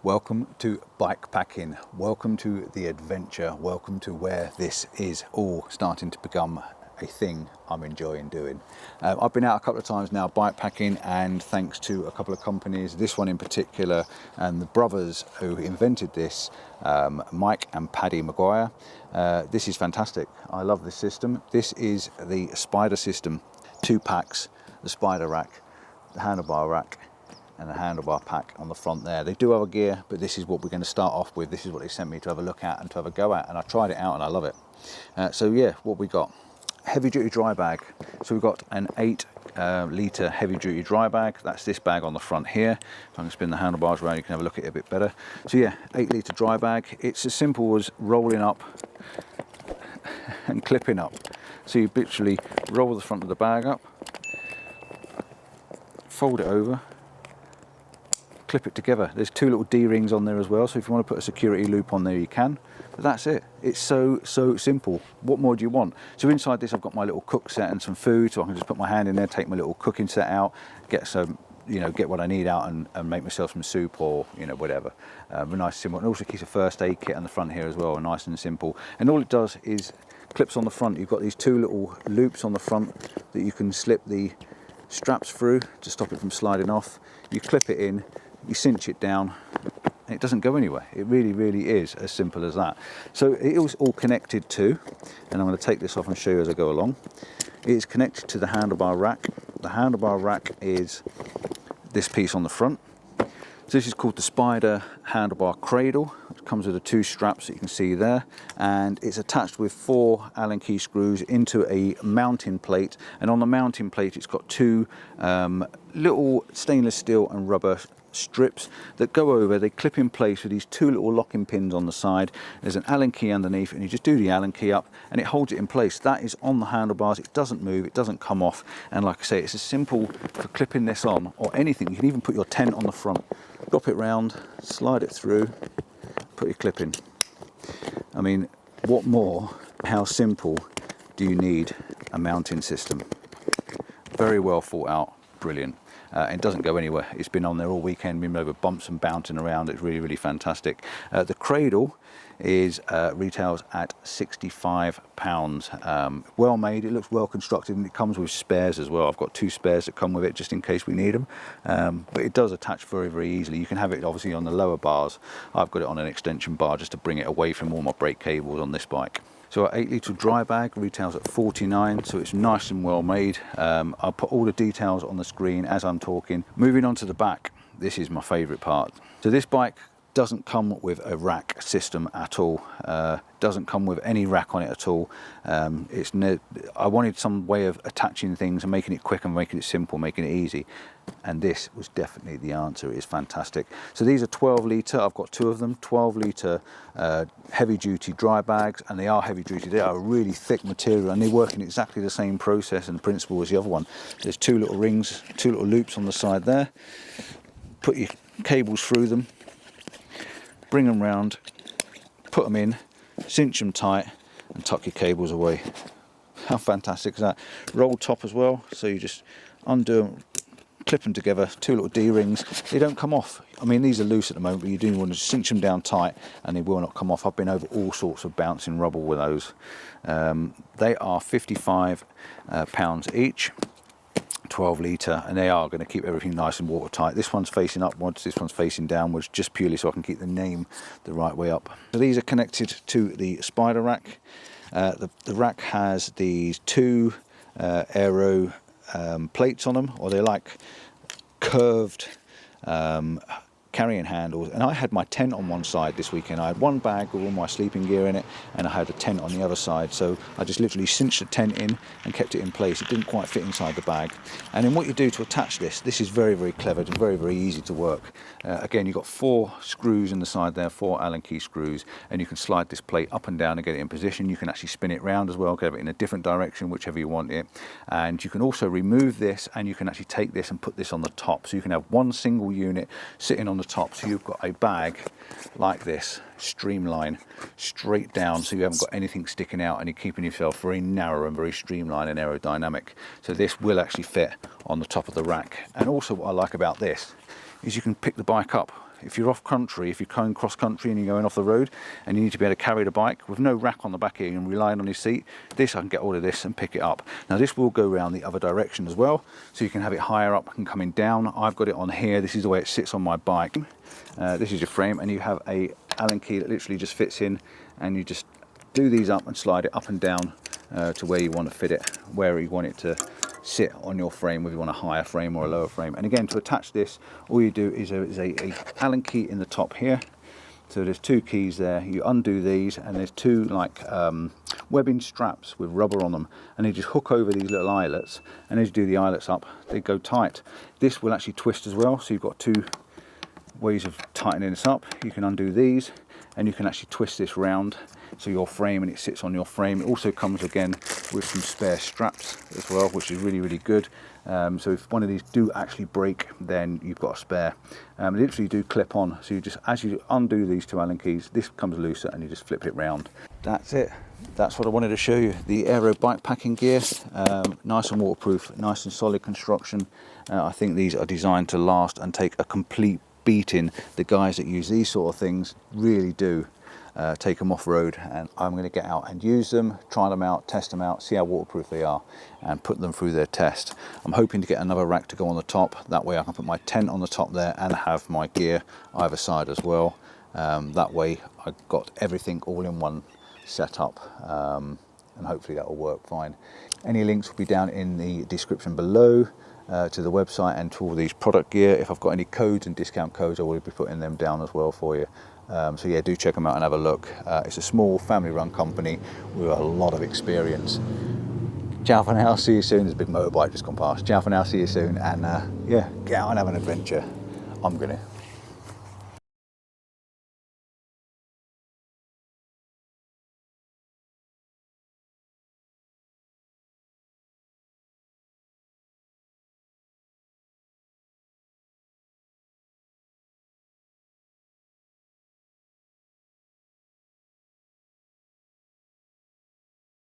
Welcome to bikepacking, welcome to the adventure, welcome to where this is all starting to become a thing I'm enjoying doing. I've been out a couple of times now bikepacking, and thanks to a couple of companies, this one in particular, and the brothers who invented this, Mike and Paddy Maguire, this is fantastic. I love this system. This is the Spider system, 2 packs, the Spider Rack, the handlebar rack, and a handlebar pack on the front there. They do have a gear, but this is what we're going to start off with. This is what they sent me to have a look at and to have a go at, and I tried it out and I love it. So yeah, what we got? Heavy duty dry bag. So we've got an 8 litre heavy duty dry bag. That's this bag on the front here. If I can spin the handlebars around, you can have a look at it a bit better. So yeah, 8 litre dry bag. It's as simple as rolling up and clipping up. So you literally roll the front of the bag up, fold it over, clip it together. There's 2 little D-rings on there as well, so if you want to put a security loop on there you can, but that's it. It's so simple. What more do you want? So inside this I've got my little cook set and some food, so I can just put my hand in there, take my little cooking set out, get some, get what I need out and make myself some soup or whatever. Nice simple. And also keeps a first aid kit on the front here as well, nice and simple. And all it does is clips on the front. You've got these 2 little loops on the front that you can slip the straps through to stop it from sliding off. You clip it in, you cinch it down, and it doesn't go anywhere. It really is as simple as that. So it is all connected to, and I'm going to take this off and show you as I go along. It is connected to the handlebar rack. The handlebar rack is this piece on the front. So this is called the Spider handlebar cradle. It comes with the 2 straps that you can see there, and it's attached with 4 Allen key screws into a mounting plate, and on the mounting plate it's got 2 little stainless steel and rubber strips that go over. They clip in place with these 2 little locking pins on the side. There's an Allen key underneath, and you just do the Allen key up and it holds it in place. That is on the handlebars. It doesn't move, it doesn't come off, and like I say, it's as simple for clipping this on or anything. You can even put your tent on the front, drop it round, slide it through, put your clip in. I mean, what more? How simple do you need a mounting system? Very well thought out, brilliant. It doesn't go anywhere. It's been on there all weekend, been over bumps and bouncing around. It's really fantastic. The cradle is retails at £65. Well made, it looks well constructed, and it comes with spares as well. I've got 2 spares that come with it just in case we need them, but it does attach very easily. You can have it obviously on the lower bars. I've got it on an extension bar just to bring it away from all my brake cables on this bike. So our 8 litre dry bag retails at £49, so it's nice and well made. I'll put all the details on the screen as I'm talking. Moving on to the back, this is my favourite part. So this bike doesn't come with a rack system at all. Doesn't come with any rack on it at all. I wanted some way of attaching things and making it quick and making it simple, making it easy, and this was definitely the answer. It is fantastic. So these are 12 litre, I've got 2 of them, 12 litre heavy duty dry bags, and they are heavy duty. They are a really thick material, and they work in exactly the same process and principle as the other one. There's 2 little rings, 2 little loops on the side there. Put your cables through them, bring them round, put them in, cinch them tight, and tuck your cables away. How fantastic is that? Roll top as well, so you just undo them, clip them together, 2 little D-rings. They don't come off. I mean, these are loose at the moment, but you do want to cinch them down tight and they will not come off. I've been over all sorts of bouncing rubble with those. They are £55 each. 12 litre, and they are going to keep everything nice and watertight. This one's facing upwards, this one's facing downwards, just purely so I can keep the name the right way up. So these are connected to the Spider Rack. The rack has these 2 Aeroe plates on them, or they're like curved carrying handles, and I had my tent on one side this weekend. I had one bag with all my sleeping gear in it, and I had a tent on the other side, so I just literally cinched the tent in and kept it in place. It didn't quite fit inside the bag. And then what you do to attach this is very clever and very easy to work. Again, you've got 4 screws in the side there, 4 Allen key screws, and you can slide this plate up and down and get it in position. You can actually spin it round as well, get it in a different direction, whichever you want it. And you can also remove this, and you can actually take this and put this on the top, so you can have one single unit sitting on the top. So you've got a bag like this, streamline straight down, so you haven't got anything sticking out, and you're keeping yourself very narrow and very streamlined and aerodynamic. So this will actually fit on the top of the rack. And also what I like about this is you can pick the bike up if you're off country, if you're going cross country and you're going off the road and you need to be able to carry the bike with no rack on the back here and relying on your seat, this, I can get all of this and pick it up. Now this will go around the other direction as well, so you can have it higher up and coming down. I've got it on here. This is the way it sits on my bike. This is your frame, and you have a Allen key that literally just fits in, and you just do these up and slide it up and down to where you want to fit it, where you want it to sit on your frame, whether you want a higher frame or a lower frame. And again, to attach this, all you do is a Allen key in the top here. So there's two keys there. You undo these, and there's two like webbing straps with rubber on them, and you just hook over these little eyelets, and as you do the eyelets up, they go tight. This will actually twist as well, so you've got two ways of tightening this up. You can undo these, and you can actually twist this round so your frame, and it sits on your frame. It also comes again with some spare straps as well, which is really, really good. So if one of these do actually break, then you've got a spare. They literally do clip on, so you just, as you undo these two Allen keys, this comes looser and you just flip it round. That's it. That's what I wanted to show you. The Aeroe bike packing gear, nice and waterproof, nice and solid construction. I think these are designed to last and take a complete beating. The guys that use these sort of things really do take them off-road, and I'm going to get out and use them, try them out, test them out, see how waterproof they are, and put them through their test. I'm hoping to get another rack to go on the top. That way I can put my tent on the top there and have my gear either side as well. That way I've got everything all in one setup, and hopefully that will work fine. Any links will be down in the description below to the website and to all these product gear. If I've got any codes and discount codes, I will be putting them down as well for you. So yeah, do check them out and have a look. It's a small family-run company with a lot of experience. Ciao for now, see you soon. There's a big motorbike just gone past. Ciao for now, see you soon, and yeah, get out and have an adventure. I'm gonna.